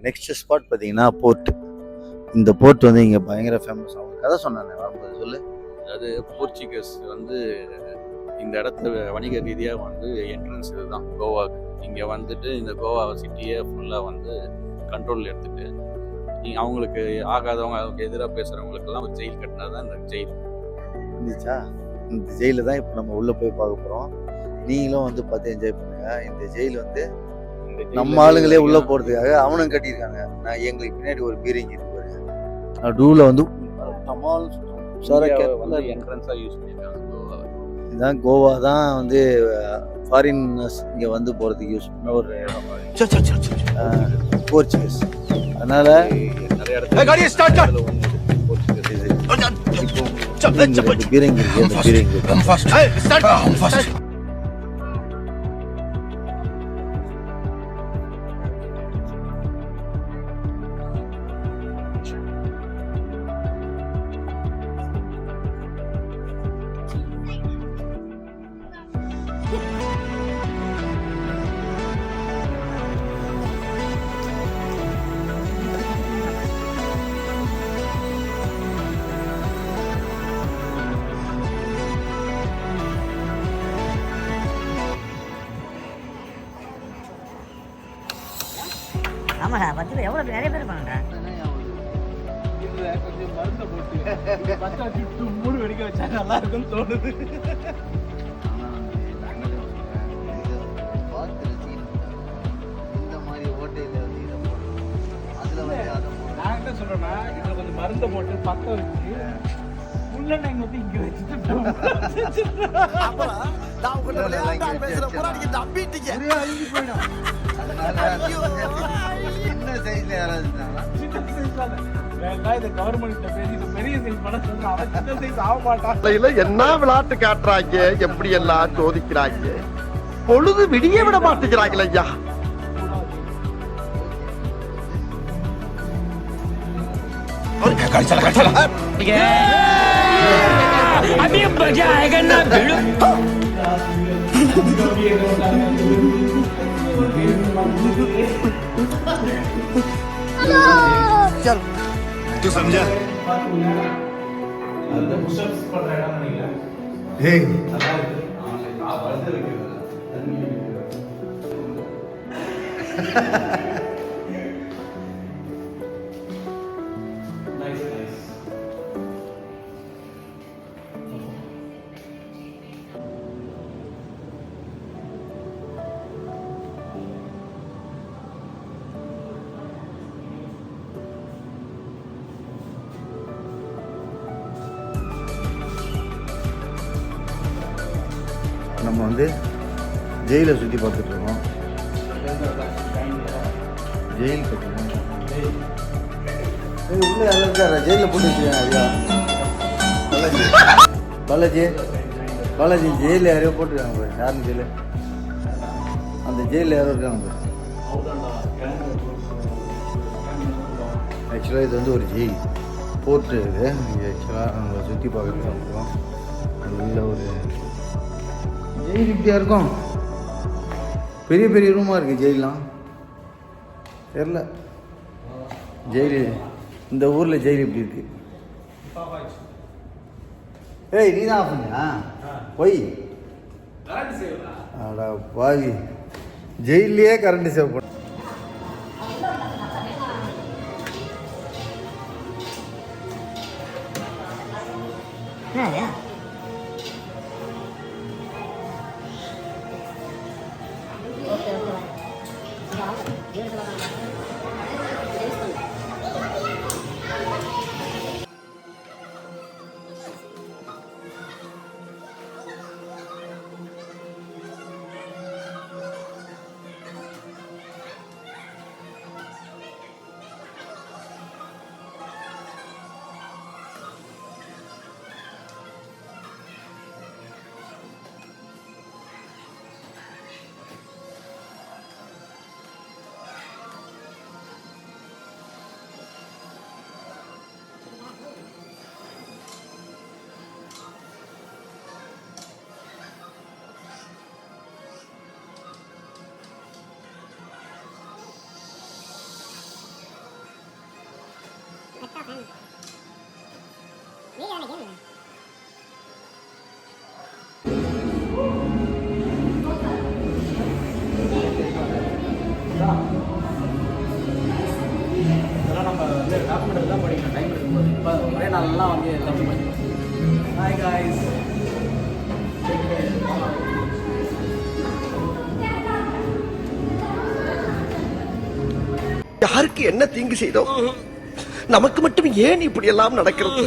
Next spot பார்த்தீங்கன்னா board. இந்த board வந்து இங்கே பயங்கர ஃபேமஸ் ஆகும். கதை சொன்னானே வரும்போது சொல்லு. அதாவது போர்ச்சுகீஸ் வந்து இந்த இடத்துல வணிக ரீதியாக வந்து என்ட்ரன்ஸ் இதுதான் கோவாவுக்கு. இங்கே வந்துட்டு இந்த கோவா சிட்டியை ஃபுல்லாக வந்து கண்ட்ரோலில் எடுத்துட்டு அவங்களுக்கு ஆகாதவங்க அவங்க எதிராக பேசுகிறவங்களுக்கெல்லாம் ஒரு ஜெயில் கட்டினது தான் இந்த ஜெயில் இருந்துச்சா. இந்த ஜெயிலில் தான் இப்போ நம்ம உள்ளே போய் பார்க்க போகிறோம். நீங்களும் வந்து பார்த்து என்ஜாய் பண்ணுங்க. இந்த ஜெயில் வந்து நம்ம ஆளுங்களே உள்ளே போகிறதுக்காக அவனும் கட்டியிருக்காங்க. நான் எங்களுக்கு பின்னாடி ஒரு பீரிங் இருக்கு பாருங்க. டூவில் வந்து என்ட்ரன்ஸாக யூஸ் பண்ணியிருக்காங்க கோவாவை. இதுதான் கோவா தான் வந்து ஃபாரினர்ஸ் இங்கே வந்து போகிறதுக்கு யூஸ் பண்ண ஒரு போர்ச்சுகீஸ். அதனால நிறைய இடத்துல பீரிங் இருக்கு. ஆமாடா, 10 பேர் எவ்வளோ நிறைய பேர் பண்ணா கொஞ்சம் மருந்த போட்டு 3 வெடிக்க வச்சா நல்லா இருக்கும்னு தோணுது. இந்த மாதிரி ஓட்டையில வந்து அதுல வந்து நான் என்ன சொல்றேன்னா, இதுல கொஞ்சம் மருந்த போட்டு பத்த வச்சு உள்ளெண்ணெய் ஊற்றி இங்க வச்சுட்டு என்ன விளையாட்டு காட்டுறாங்க, எப்படி எல்லாம் சோதிக்கிறாங்க, பொழுது விடிய விட மாட்டேங்கிறாங்களே ஐயா. अभी मजा आएगा ना भिड़ो. चल तू समझा. हे நம்ம வந்து ஜெயிலை சுற்றி பார்த்துட்டு இருக்கோம். ஜெயில் உள்ள யாரும் இருக்காரா? ஜெயிலில் போட்டு வச்சுருக்காங்க ஐயா. பாலாஜி ஜெயிலில் யாரையோ போட்டுருக்காங்க பாரு. யாருன்னு ஜெயிலு அந்த ஜெயிலில் யாரோ இருக்காங்க பாரு. ஆக்சுவலாக இது வந்து ஒரு ஜெயில் போர்ட்டு. இது இங்கே ஆக்சுவலாக நம்ம சுற்றி பார்க்குறதுக்கு வந்துருக்கோம். நல்ல ஒரு ஜெயில் இப்படியா இருக்கும். பெரிய பெரிய ரூமாக இருக்குது ஜெயிலாம். தெரில ஜெயிலு இந்த ஊரில் ஜெயில் இப்படி இருக்கு. ஏய் நீ தான் ஆஃப் பண்ணியா? போய் அடா பாவி, ஜெயிலே கரண்ட் சேவ் பண்ண. இதெல்லாம் நம்ம வந்து டாக்குமெண்ட் தான் படிக்கணும் டைம் இருக்கும்போது இப்போ ஒரே நாளெல்லாம் வந்து எல்லாமே படிக்கணும். Hi guys. யாருக்கு என்ன தீங்கு செய்தோம்? நமக்கு மட்டும் ஏன் இப்படி எல்லாம் நடக்கிறது?